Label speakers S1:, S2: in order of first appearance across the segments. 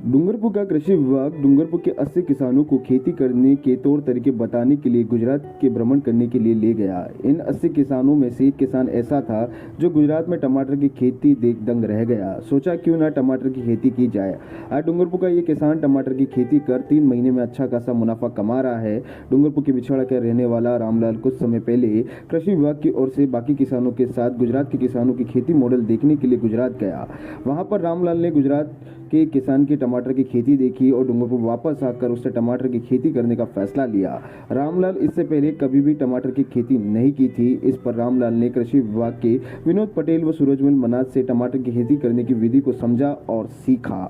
S1: डूंगरपुर का कृषि विभाग डूंगरपुर के 80 किसानों को खेती करने के तौर तरीके बताने के लिए गुजरात के भ्रमण करने के लिए ले गया। इन 80 किसानों में से एक किसान ऐसा था जो गुजरात में टमाटर की खेती देख दंग रह गया। सोचा क्यों ना टमाटर की खेती की जाए। आज डूंगरपुर का ये किसान टमाटर की खेती कर 3 महीने में अच्छा खासा मुनाफा कमा रहा है। डूंगरपुर के बिछड़ा के रहने वाला रामलाल कुछ समय पहले कृषि विभाग की ओर से बाकी किसानों के साथ गुजरात के किसानों की खेती मॉडल देखने के लिए गुजरात गया। वहां पर रामलाल ने गुजरात के किसान की टमाटर की खेती देखी और डूंगरपुर वापस आकर उससे टमाटर की खेती करने का फैसला लिया। रामलाल इससे पहले कभी भी टमाटर की खेती नहीं की थी। इस पर रामलाल ने कृषि विभाग के विनोद पटेल व सूरजमल मनाज से टमाटर की खेती करने की विधि को समझा और सीखा।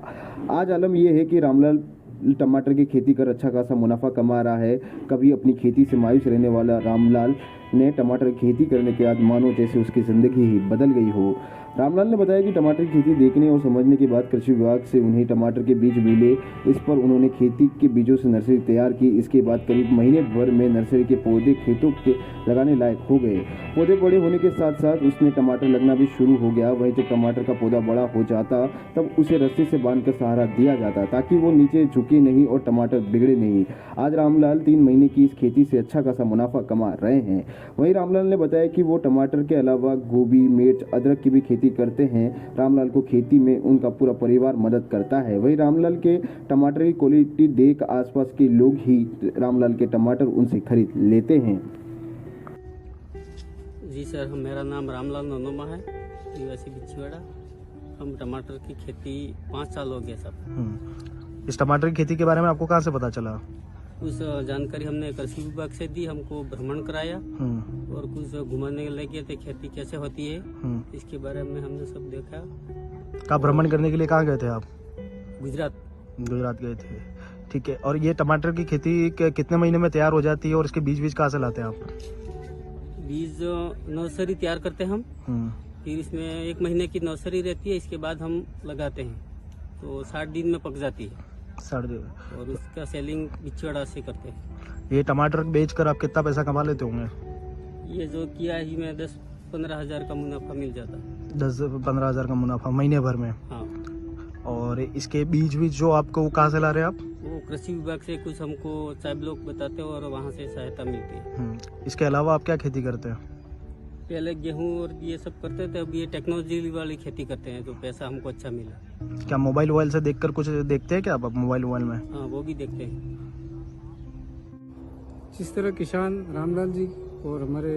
S1: आज आलम यह है कि रामलाल टमाटर की खेती कर अच्छा खासा मुनाफा कमा रहा है। कभी अपनी खेती से मायूस रहने वाला रामलाल ने टमाटर की खेती करने के बाद मानो जैसे उसकी जिंदगी ही बदल गई हो। रामलाल ने बताया कि टमाटर की खेती देखने और समझने के बाद कृषि विभाग से उन्हें टमाटर के बीज मिले। इस पर उन्होंने खेती के बीजों से नर्सरी तैयार की। इसके बाद करीब महीने भर में नर्सरी के पौधे खेतों के लगाने लायक हो गए। पौधे बड़े होने के साथ साथ उसमें टमाटर लगना भी शुरू हो गया। वहीं जब टमाटर का पौधा बड़ा हो जाता तब उसे रस्सी से बांधकर सहारा दिया जाता ताकि वो नीचे झुके नहीं और टमाटर बिगड़े नहीं। आज रामलाल 3 महीने की इस खेती से अच्छा खासा मुनाफा कमा रहे हैं। वहीं रामलाल ने बताया कि वो टमाटर के अलावा गोभी, मिर्च, अदरक की भी खेती करते हैं। रामलाल को खेती में उनका पूरा परिवार मदद करता है। वहीं रामलाल के टमाटर की क्वालिटी देख आसपास के लोग ही रामलाल के टमाटर उनसे खरीद लेते हैं।
S2: जी सर, मेरा नाम रामलाल नोनोमा है, निवासी बिछवाड़ा। हम टमाटर की खेती 5 साल हो गए सर।
S3: इस टमाटर की खेती के बारे में आपको कहाँ से पता चला?
S2: कुछ जानकारी हमने कृषि विभाग से दी, हमको भ्रमण कराया और कुछ घुमाने लगे थे खेती कैसे होती है इसके बारे में हमने सब देखा।
S3: कहाँ भ्रमण करने के लिए कहाँ गए थे आप?
S2: गुजरात
S3: गए थे, ठीक है। और ये टमाटर की खेती कितने महीने में तैयार हो जाती है और इसके बीज कहाँ से लाते हैं आप?
S2: बीज नर्सरी तैयार करते हैं हम, फिर इसमें 1 महीने की नर्सरी रहती है। इसके बाद हम लगाते हैं तो 60 दिन में पक जाती है और उसका सेलिंग बिछवाड़ा से करते हैं।
S3: ये टमाटर बेचकर आप कितना पैसा कमा लेते होंगे?
S2: ये जो किया है में 10-15 हजार का मुनाफा मिल जाता है।
S3: 10-15 हजार का मुनाफा महीने भर में?
S2: हाँ।
S3: और इसके बीज जो आपको वो कहाँ से ला रहे हैं आप?
S2: वो कृषि विभाग से कुछ हमको साहब लोग बताते हैं और वहाँ से सहायता मिलती है।
S3: इसके अलावा आप क्या खेती करते हैं?
S2: पहले गेहूं और ये सब करते थे, अब ये टेक्नोलॉजी वाली खेती करते हैं तो पैसा हमको अच्छा मिला।
S3: क्या मोबाइल वोबाइल से देखकर कुछ देखते हैं क्या आप मोबाइल में?
S2: हाँ, वो भी देखते हैं।
S4: जिस तरह किसान रामलाल जी और हमारे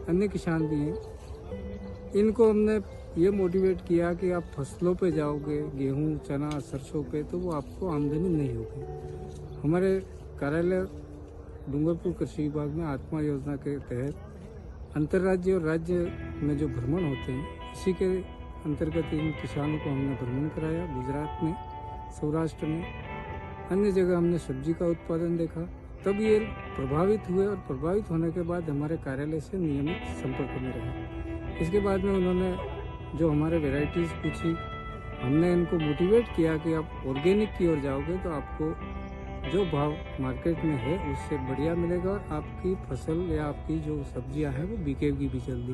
S4: अन्य किसान भी हैं, इनको हमने ये मोटिवेट किया कि आप फसलों पे जाओगे, गेहूं, चना, सरसों पे, तो वो आपको आमदनी नहीं होगी। हमारे कार्यालय डूंगरपुर कृषि विभाग में आत्मा योजना के तहत अंतर्राज्य और राज्य में जो भ्रमण होते हैं, इसी के अंतर्गत इन किसानों को हमने भ्रमण कराया। गुजरात में, सौराष्ट्र में, अन्य जगह हमने सब्जी का उत्पादन देखा। तब ये प्रभावित हुए और प्रभावित होने के बाद हमारे कार्यालय से नियमित संपर्क में रहे। इसके बाद में उन्होंने जो हमारे वैरायटीज़ पूछी, हमने इनको मोटिवेट किया कि आप ऑर्गेनिक की ओर जाओगे तो आपको जो भाव मार्केट में है उससे बढ़िया मिलेगा और आपकी फसल या आपकी जो सब्जियां हैं वो बिकेगी भी जल्दी।